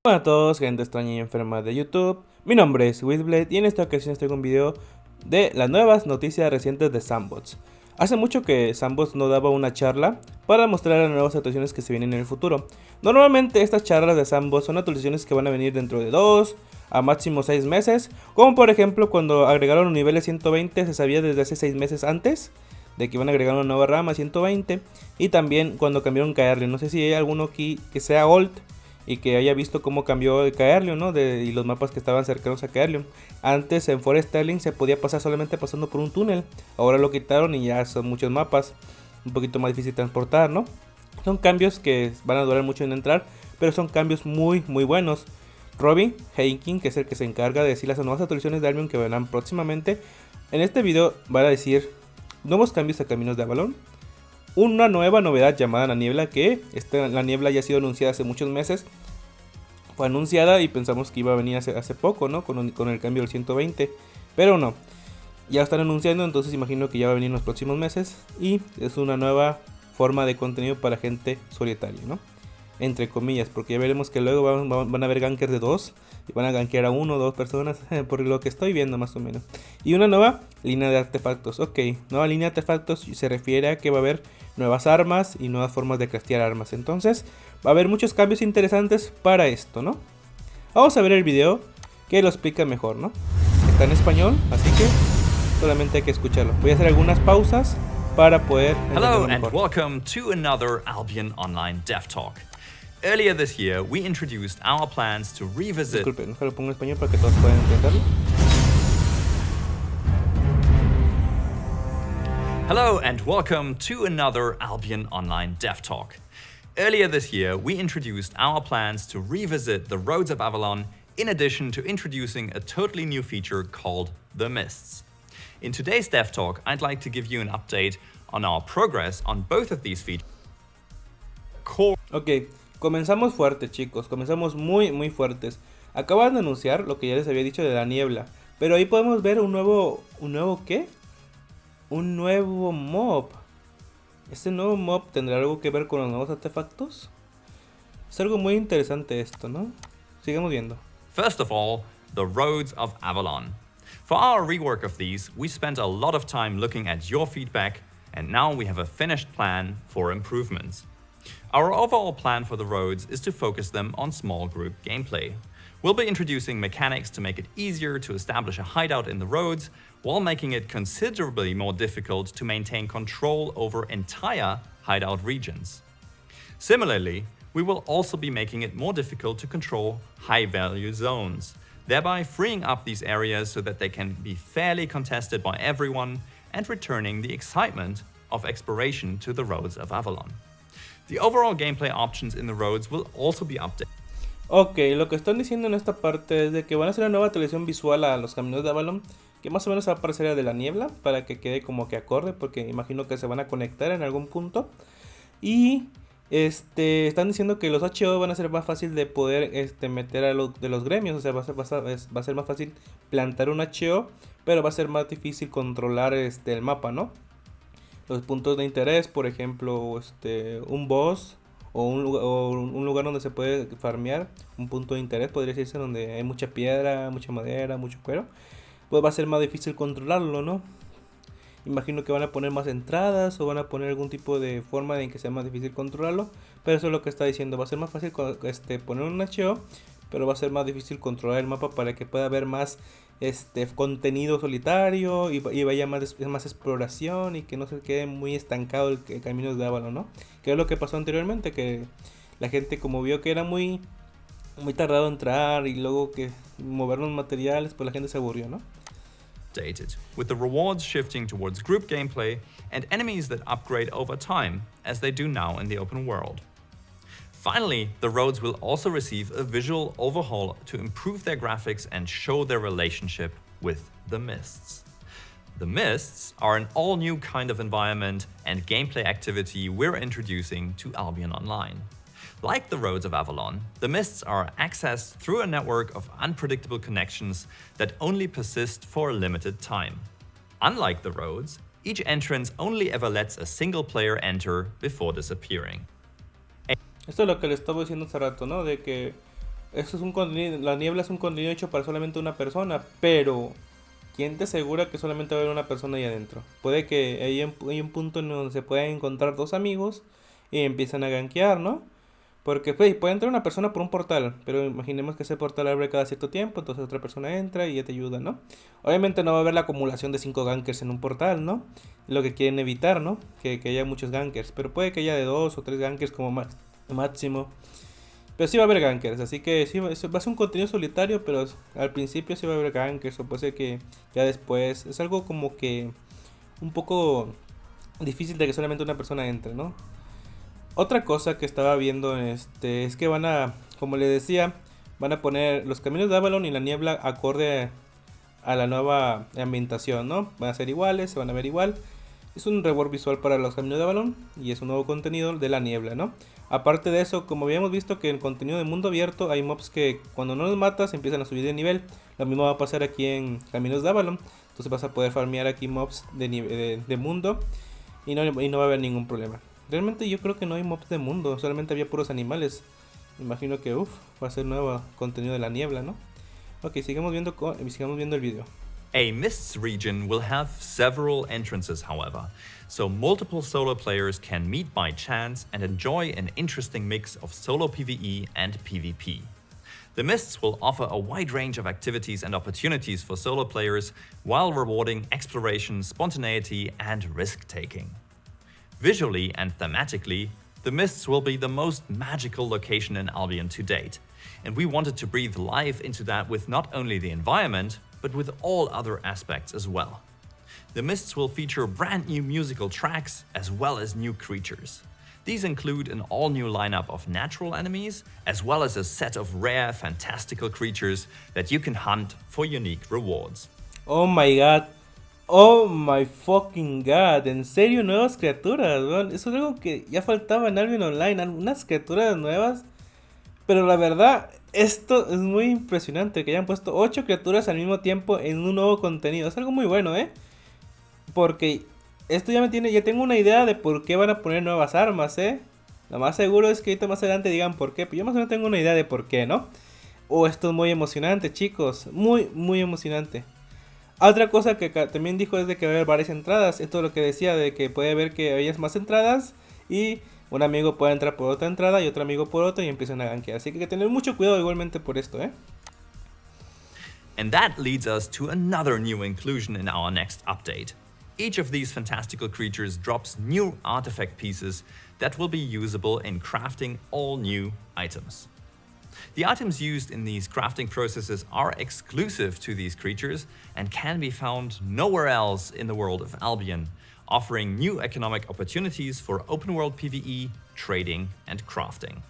Hola a todos, gente extraña y enferma de YouTube. Mi nombre es Wizblade y en esta ocasión les traigo un video de las nuevas noticias recientes de Sandbox. Hace mucho que Sandbox no daba una charla para mostrar las nuevas actualizaciones que se vienen en el futuro. Normalmente estas charlas de Sandbox son actualizaciones que van a venir dentro de 2 a máximo 6 meses. Como por ejemplo cuando agregaron los niveles 120, se sabía desde hace 6 meses antes de que iban a agregar una nueva rama 120. Y también cuando cambiaron Caerleon. No sé si hay alguno aquí que sea old y que haya visto cómo cambió el Caerleon, ¿no? Y los mapas que estaban cercanos a Caerleon. Antes en Forest Sterling se podía pasar solamente pasando por un túnel. Ahora lo quitaron y ya son muchos mapas. Un poquito más difícil de transportar, ¿no? Son cambios que van a durar mucho en entrar, pero son cambios muy buenos. Robbie Heiking, que es el que se encarga de decir las nuevas actualizaciones de Albion que vendrán próximamente, en este video va a decir nuevos cambios a Caminos de Avalon. Una nueva novedad llamada la niebla, que la niebla ya ha sido anunciada hace muchos meses. Fue anunciada y pensamos que iba a venir hace poco, ¿no? Con el cambio del 120. Pero no. Ya están anunciando, entonces imagino que ya va a venir en los próximos meses. Y es una nueva forma de contenido para gente solitaria, ¿no? Entre comillas, porque ya veremos que luego van a haber gankers de 2 y van a gankear a 1 o 2 personas, por lo que estoy viendo más o menos. Y una nueva línea de artefactos. Ok, nueva línea de artefactos se refiere a que va a haber nuevas armas y nuevas formas de craftear armas. Entonces va a haber muchos cambios interesantes para esto, ¿no? Vamos a ver el video que lo explica mejor, ¿no? Está en español, así que solamente hay que escucharlo. Voy a hacer algunas pausas para poder Hello entenderlo and mejor. welcome to another Albion Online Dev Talk. Earlier this year, we introduced our plans to revisit. Disculpen, lo pongo en español para que todos puedan entenderlo. Hello and welcome to another Albion Online Dev Talk. Earlier this year, we introduced our plans to revisit the Roads of Avalon, in addition to introducing a totally new feature called the Mists. In today's Dev Talk, I'd like to give you an update on our progress on both of these features. Ok, comenzamos fuerte, chicos, comenzamos muy fuertes. Acaban de anunciar lo que ya les había dicho de la niebla, pero ahí podemos ver un nuevo ¿qué? Un nuevo mob. ¿Este nuevo mob tendrá algo que ver con los nuevos artefactos? Es algo muy interesante esto, ¿no? Sigamos viendo. First of all, the Roads of Avalon. For our rework of these, we spent a lot of time looking at your feedback, and now we have a finished plan for improvements. Our overall plan for the roads is to focus them on small group gameplay. We'll be introducing mechanics to make it easier to establish a hideout in the roads, while making it considerably more difficult to maintain control over entire hideout regions. Similarly, we will also be making it more difficult to control high-value zones, thereby freeing up these areas so that they can be fairly contested by everyone and returning the excitement of exploration to the Roads of Avalon. The overall gameplay options in the roads will also be updated. Ok, lo que están diciendo en esta parte es de que van a hacer una nueva televisión visual a los caminos de Avalon, que más o menos va a parecer la de la niebla, para que quede como que acorde, porque imagino que se van a conectar en algún punto. Y están diciendo que los HO van a ser más fácil de poder meter a de los gremios, o sea, va a ser más fácil plantar un HO, pero va a ser más difícil controlar el mapa, ¿no? Los puntos de interés, por ejemplo, un boss o un lugar donde se puede farmear, un punto de interés podría decirse, donde hay mucha piedra, mucha madera, mucho cuero, pues va a ser más difícil controlarlo, ¿no? Imagino que van a poner más entradas o van a poner algún tipo de forma de en que sea más difícil controlarlo, pero eso es lo que está diciendo, va a ser más fácil poner un HO, pero va a ser más difícil controlar el mapa para que pueda haber más contenido solitario y vaya más exploración y que no se quede muy estancado el camino de Avalon, ¿no? Que es lo que pasó anteriormente, que la gente como vio que era muy tardado entrar y luego que mover los materiales, pues la gente se aburrió, ¿no? With the rewards shifting towards group gameplay and enemies that upgrade over time, as they do now in the open world. Finally, the roads will also receive a visual overhaul to improve their graphics and show their relationship with the Mists. The Mists are an all-new kind of environment and gameplay activity we're introducing to Albion Online. Like the Roads of Avalon, the Mists are accessed through a network of unpredictable connections that only persist for a limited time. Unlike the roads, each entrance only ever lets a single player enter before disappearing. Esto es lo que le estaba diciendo hace rato, ¿no? De que Eso es un contenido, la niebla es un contenido hecho para solamente una persona, pero ¿quién te asegura que solamente va a haber una persona ahí adentro? Puede que hay un punto en donde se pueden encontrar dos amigos y empiezan a gankear, ¿no? Porque pues, puede entrar una persona por un portal, pero imaginemos que ese portal abre cada cierto tiempo, entonces otra persona entra y ya te ayuda, ¿no? Obviamente no va a haber la acumulación de 5 gankers en un portal, ¿no? Lo que quieren evitar, ¿no? Que haya muchos gankers, pero puede que haya de 2 o 3 gankers como máximo. Pero sí va a haber gankers, así que sí va a ser un contenido solitario, pero al principio sí va a haber gankers, o puede ser que ya después. Es algo como que un poco difícil de que solamente una persona entre, ¿no? Otra cosa que estaba viendo es que van a, como le decía, van a poner los caminos de Avalon y la niebla acorde a la nueva ambientación, ¿no? Van a ser iguales, se van a ver igual. Es un rework visual para los caminos de Avalon y es un nuevo contenido de la niebla, ¿no? Aparte de eso, como habíamos visto que en el contenido de mundo abierto hay mobs que cuando no los matas empiezan a subir de nivel. Lo mismo va a pasar aquí en Caminos de Avalon. Entonces vas a poder farmear aquí mobs de mundo y no va a haber ningún problema. Realmente yo creo que no hay mobs de mundo, solamente había puros animales. Me imagino que va a ser nuevo contenido de la niebla, ¿no? Ok, sigamos viendo el video. A Mists region will have several entrances, however, so multiple solo players can meet by chance and enjoy an interesting mix of solo PvE and PvP. The Mists will offer a wide range of activities and opportunities for solo players while rewarding exploration, spontaneity, and risk-taking. Visually and thematically, the Mists will be the most magical location in Albion to date, and we wanted to breathe life into that with not only the environment, but with all other aspects as well. The Mists will feature brand new musical tracks as well as new creatures. These include an all-new lineup of natural enemies, as well as a set of rare, fantastical creatures that you can hunt for unique rewards. Oh my god. Oh my fucking god. En serio, nuevas criaturas, weón. Eso es algo que ya faltaba en Albion Online. Unas criaturas nuevas. Pero la verdad, esto es muy impresionante. Que hayan puesto 8 criaturas al mismo tiempo en un nuevo contenido. Es algo muy bueno, Porque esto ya tengo una idea de por qué van a poner nuevas armas, Lo más seguro es que ahorita más adelante digan por qué. Pero yo más o menos tengo una idea de por qué, ¿no? Esto es muy emocionante, chicos. Muy, muy emocionante. Otra cosa que también dijo es de que va a haber varias entradas. Esto es lo que decía, de que puede haber que haya más entradas y un amigo puede entrar por otra entrada y otro amigo por otra y empiezan a gankear. Así que hay que tener mucho cuidado igualmente por esto, And that leads us to another new inclusion in our next update. Each of these fantastical creatures drops new artifact pieces that will be usable in crafting all new items. The items used in these crafting processes are exclusive to these creatures and can be found nowhere else in the world of Albion, offering new economic opportunities for open world PvE, trading, and crafting.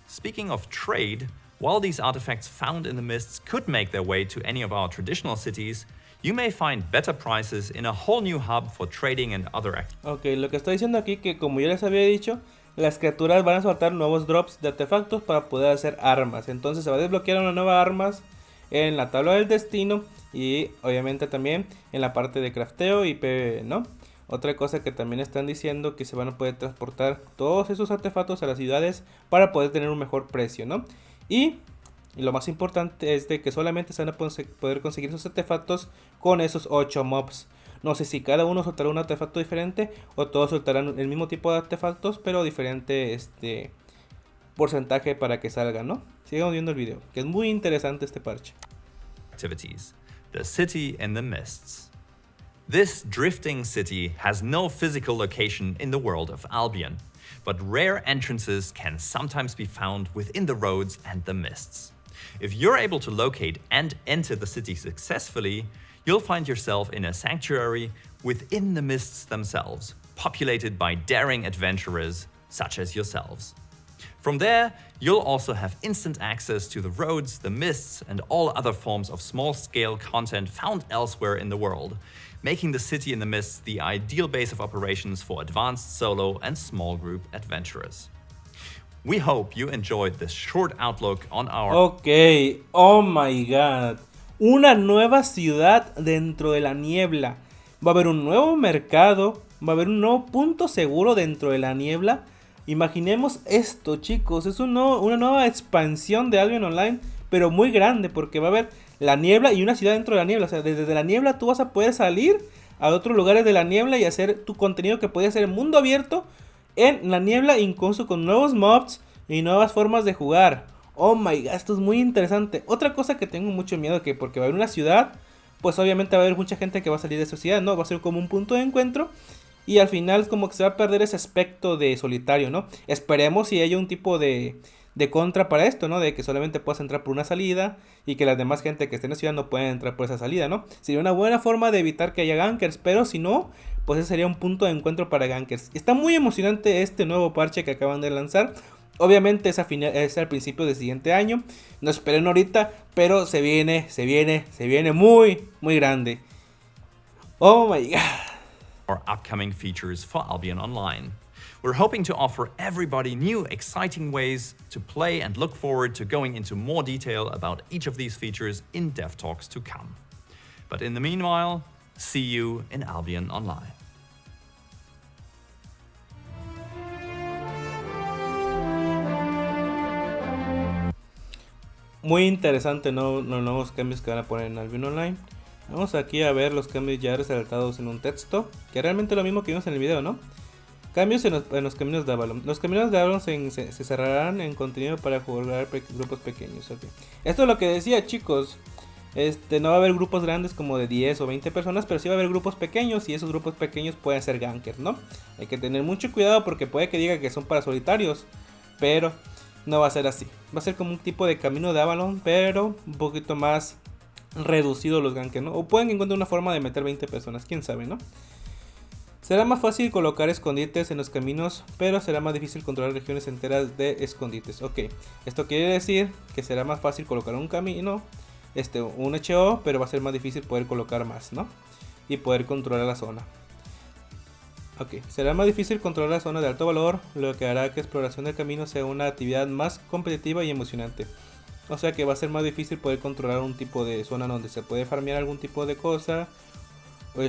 Speaking of trade, while these artifacts found in the Mists could make their way to any of our traditional cities, you may find better prices in a whole new hub for trading and other activities. Ok, lo que estoy diciendo aquí que como ya les había dicho, las criaturas van a soltar nuevos drops de artefactos para poder hacer armas. Entonces se va a desbloquear una nueva armas en la tabla del destino y obviamente también en la parte de crafteo y PvE, ¿no? Otra cosa que también están diciendo que se van a poder transportar todos esos artefactos a las ciudades para poder tener un mejor precio, ¿no? Y lo más importante es de que solamente se van a poder conseguir esos artefactos con esos 8 mobs. No sé si cada uno soltará un artefacto diferente o todos soltarán el mismo tipo de artefactos, pero diferente porcentaje para que salgan, ¿no? Sigamos viendo el video, que es muy interesante este parche. Activities. The City in the Mists. This drifting city has no physical location in the world of Albion, but rare entrances can sometimes be found within the roads and the mists. If you're able to locate and enter the city successfully, you'll find yourself in a sanctuary within the mists themselves, populated by daring adventurers such as yourselves. From there, you'll also have instant access to the roads, the mists, and all other forms of small-scale content found elsewhere in the world, making the City in the Mists the ideal base of operations for advanced solo and small group adventurers. We hope you enjoyed this short outlook on our... Ok, oh my god. Una nueva ciudad dentro de la niebla. Va a haber un nuevo mercado, va a haber un nuevo punto seguro dentro de la niebla. Imaginemos esto, chicos, es una nueva expansión de Albion Online, pero muy grande, porque va a haber la niebla y una ciudad dentro de la niebla. O sea, desde la niebla tú vas a poder salir a otros lugares de la niebla y hacer tu contenido que puede ser en mundo abierto en la niebla, incluso con nuevos mobs y nuevas formas de jugar. Oh my god, esto es muy interesante. Otra cosa que tengo mucho miedo, que porque va a haber una ciudad, pues obviamente va a haber mucha gente que va a salir de esa ciudad, ¿no? Va a ser como un punto de encuentro. Y al final como que se va a perder ese aspecto de solitario, ¿no? Esperemos si haya un tipo de contra para esto, ¿no? De que solamente puedas entrar por una salida y que las demás gente que esté en la ciudad no puedan entrar por esa salida, ¿no? Sería una buena forma de evitar que haya gankers, pero si no, pues ese sería un punto de encuentro para gankers. Está muy emocionante este nuevo parche que acaban de lanzar. Obviamente es al principio del siguiente año. No esperen ahorita, pero se viene muy, muy grande. Oh my god. Our upcoming features for Albion Online. We're hoping to offer everybody new, exciting ways to play and look forward to going into more detail about each of these features in Dev Talks to come. But in the meanwhile, see you in Albion Online. Muy interesante, ¿no? Los nuevos cambios que van a poner en Albion Online. Vamos aquí a ver los cambios ya resaltados en un texto, que realmente es lo mismo que vimos en el video, ¿no? Cambios en los caminos de Avalon. Los caminos de Avalon se cerrarán en contenido para jugar grupos pequeños. Okay. Esto es lo que decía, chicos. No va a haber grupos grandes como de 10 o 20 personas, pero sí va a haber grupos pequeños y esos grupos pequeños pueden ser gankers, ¿no? Hay que tener mucho cuidado porque puede que diga que son para solitarios, pero no va a ser así. Va a ser como un tipo de camino de Avalon, pero un poquito más reducido los gankers, ¿no? O pueden encontrar una forma de meter 20 personas, quién sabe, ¿no? Será más fácil colocar escondites en los caminos, pero será más difícil controlar regiones enteras de escondites. Ok, esto quiere decir que será más fácil colocar un camino, un HO, pero va a ser más difícil poder colocar más, ¿no? Y poder controlar la zona. Ok, será más difícil controlar la zona de alto valor, lo que hará que exploración del camino sea una actividad más competitiva y emocionante. O sea que va a ser más difícil poder controlar un tipo de zona donde se puede farmear algún tipo de cosa. O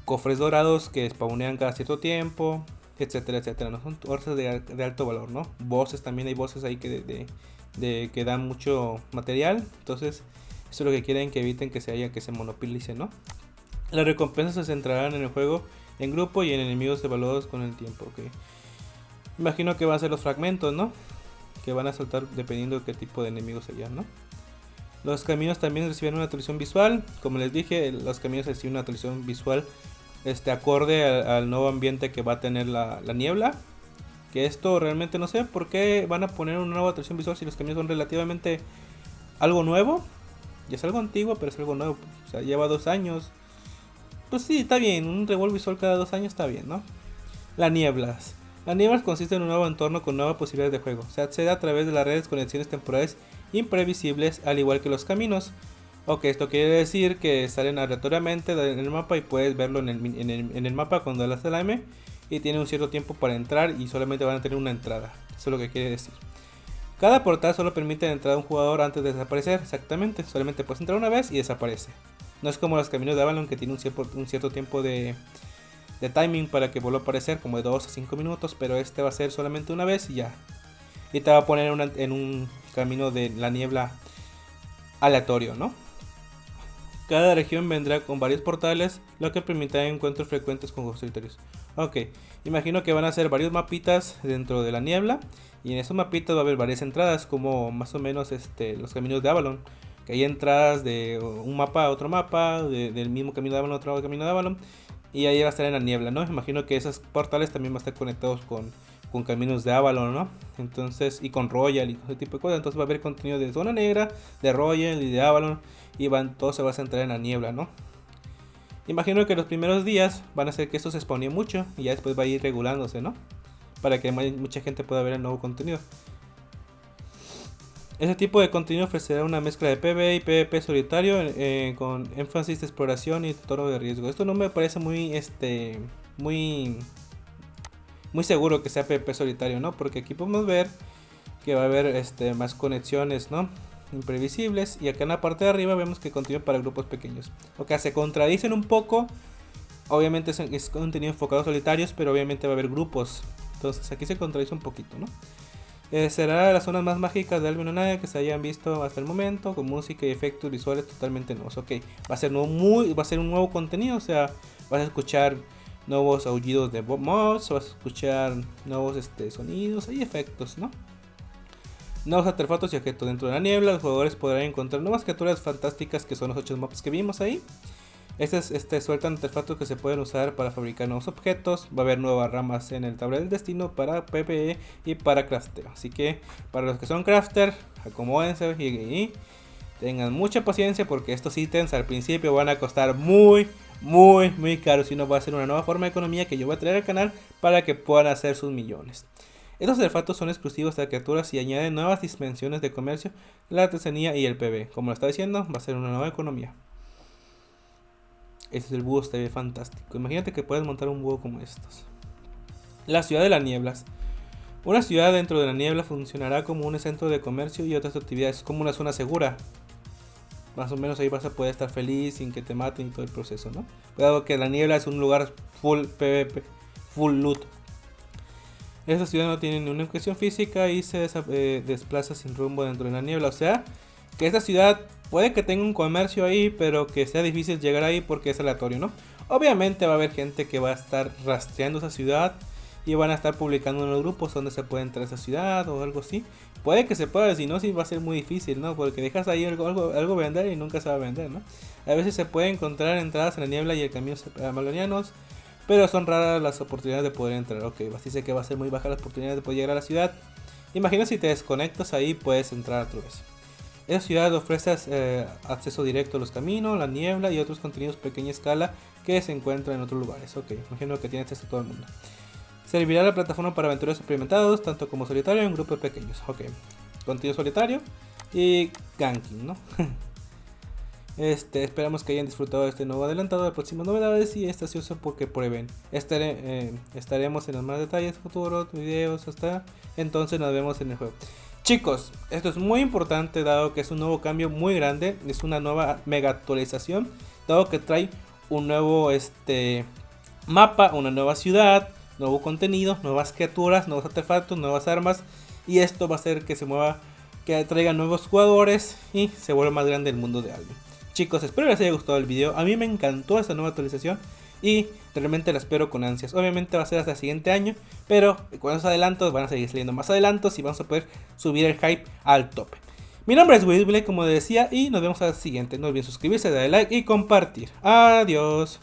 cofres dorados que spawnean cada cierto tiempo, etcétera, etcétera, ¿no? Son cosas de alto valor, ¿no? Bosses también, hay bosses ahí que dan mucho material. Entonces, eso es lo que quieren, que eviten que se monopolice, ¿no? Las recompensas se centrarán en el juego en grupo y en enemigos evaluados con el tiempo, ok. Imagino que van a ser los fragmentos, ¿no? Que van a saltar dependiendo de qué tipo de enemigos sean, ¿no? Los caminos también recibieron una actualización visual. Como les dije, los caminos reciben una actualización visual acorde al nuevo ambiente que va a tener la niebla. Que esto realmente no sé por qué van a poner una nueva actualización visual si los caminos son relativamente algo nuevo. Ya es algo antiguo, pero es algo nuevo. O sea, lleva 2 años. Pues sí, está bien. Un revolve visual cada 2 años está bien, ¿no? Las nieblas. Las nieblas consisten en un nuevo entorno con nuevas posibilidades de juego. Se accede a través de las redes conexiones temporales imprevisibles, al igual que los caminos. Ok, esto quiere decir que salen aleatoriamente en el mapa y puedes verlo en el mapa cuando das la M. Y tiene un cierto tiempo para entrar y solamente van a tener una entrada. Eso es lo que quiere decir. Cada portal solo permite la entrada de un jugador antes de desaparecer. Exactamente, solamente puedes entrar una vez y desaparece. No es como los caminos de Avalon que tiene un cierto tiempo de timing para que vuelva a aparecer, como de 2 a 5 minutos, pero este va a ser solamente una vez y ya. Y te va a poner en un camino de la niebla aleatorio, ¿no? Cada región vendrá con varios portales, lo que permitirá encuentros frecuentes con juegos solitarios. Ok, imagino que van a ser varios mapitas dentro de la niebla, y en esos mapitas va a haber varias entradas, como más o menos los caminos de Avalon. Que hay entradas de un mapa a otro mapa, del mismo camino de Avalon a otro camino de Avalon. Y ahí va a estar en la niebla, ¿no? Imagino que esos portales también van a estar conectados con caminos de Avalon, ¿no? Entonces, y con Royal y ese tipo de cosas. Entonces va a haber contenido de Zona Negra, de Royal y de Avalon. Y todo se va a centrar en la niebla, ¿no? Imagino que los primeros días van a hacer que esto se exponga mucho. Y ya después va a ir regulándose, ¿no? Para que mucha gente pueda ver el nuevo contenido. Este tipo de contenido ofrecerá una mezcla de PvE y PvP solitario con énfasis de exploración y tono de riesgo. Esto no me parece muy seguro que sea PvP solitario, ¿no? Porque aquí podemos ver que va a haber más conexiones, ¿no? Imprevisibles. Y acá en la parte de arriba vemos que contenido para grupos pequeños. Ok, se contradicen un poco. Obviamente es contenido enfocado a solitarios, pero obviamente va a haber grupos Entonces aquí se contradice un poquito, ¿no? Será las zonas más mágicas de Albion Online que se hayan visto hasta el momento, con música y efectos visuales totalmente nuevos. Ok, va a ser un nuevo contenido, o sea, vas a escuchar nuevos aullidos de mobs, vas a escuchar nuevos sonidos y efectos, ¿no? Nuevos artefactos y objetos dentro de la niebla. Los jugadores podrán encontrar nuevas criaturas fantásticas que son los 8 mobs que vimos ahí. Sueltan artefactos que se pueden usar para fabricar nuevos objetos. Va a haber nuevas ramas en el tablero del destino para PvE y para crafteo. Así que para los que son crafter, acomódense y tengan mucha paciencia, porque estos ítems al principio van a costar muy caros. Y no va a ser una nueva forma de economía que yo voy a traer al canal para que puedan hacer sus millones. Estos artefactos son exclusivos de criaturas y añaden nuevas dimensiones de comercio, la artesanía y el PvE. Como lo estaba diciendo, va a ser una nueva economía. Este es el búho, está bien fantástico. Imagínate que puedes montar un búho como estos. La ciudad de las nieblas. Una ciudad dentro de la niebla funcionará como un centro de comercio y otras actividades, como una zona segura. Más o menos ahí vas a poder estar feliz sin que te maten y todo el proceso, ¿no? Cuidado que la niebla es un lugar full PvP, full loot. Esta ciudad no tiene ninguna cuestión física y se desplaza sin rumbo dentro de la niebla. O sea, que esta ciudad puede que tenga un comercio ahí, pero que sea difícil llegar ahí porque es aleatorio, ¿no? Obviamente va a haber gente que va a estar rastreando esa ciudad y van a estar publicando en los grupos donde se puede entrar a esa ciudad o algo así. Puede que se pueda, si no, sí va a ser muy difícil, ¿no? Porque dejas ahí algo vender y nunca se va a vender, ¿no? A veces se puede encontrar entradas en la niebla y el camino a Malonianos, pero son raras las oportunidades de poder entrar. Ok, dice que va a ser muy baja las oportunidades de poder llegar a la ciudad. Imagina si te desconectas ahí, puedes entrar otra vez. Esa ciudad ofrece acceso directo a los caminos, la niebla y otros contenidos pequeña escala que se encuentran en otros lugares. Ok, imagino que tiene acceso a todo el mundo. Servirá la plataforma para aventureros experimentados, tanto como solitario en grupos pequeños. Ok, contenido solitario y ganking, ¿no? Esperamos que hayan disfrutado de este nuevo adelantado de próximas novedades y estaciones porque prueben. Estaremos en los más detalles futuros, videos, hasta entonces nos vemos en el juego. Chicos, esto es muy importante dado que es un nuevo cambio muy grande, es una nueva mega actualización, dado que trae un nuevo mapa, una nueva ciudad, nuevo contenido, nuevas criaturas, nuevos artefactos, nuevas armas, y esto va a hacer que se mueva, que traiga nuevos jugadores y se vuelva más grande el mundo de Albion. Chicos, espero les haya gustado el video, a mí me encantó esta nueva actualización y realmente la espero con ansias. Obviamente va a ser hasta el siguiente año, pero con esos adelantos van a seguir saliendo más adelantos y vamos a poder subir el hype al tope. Mi nombre es Wizblade, como decía, y nos vemos al siguiente. No olviden suscribirse, darle like y compartir. Adiós.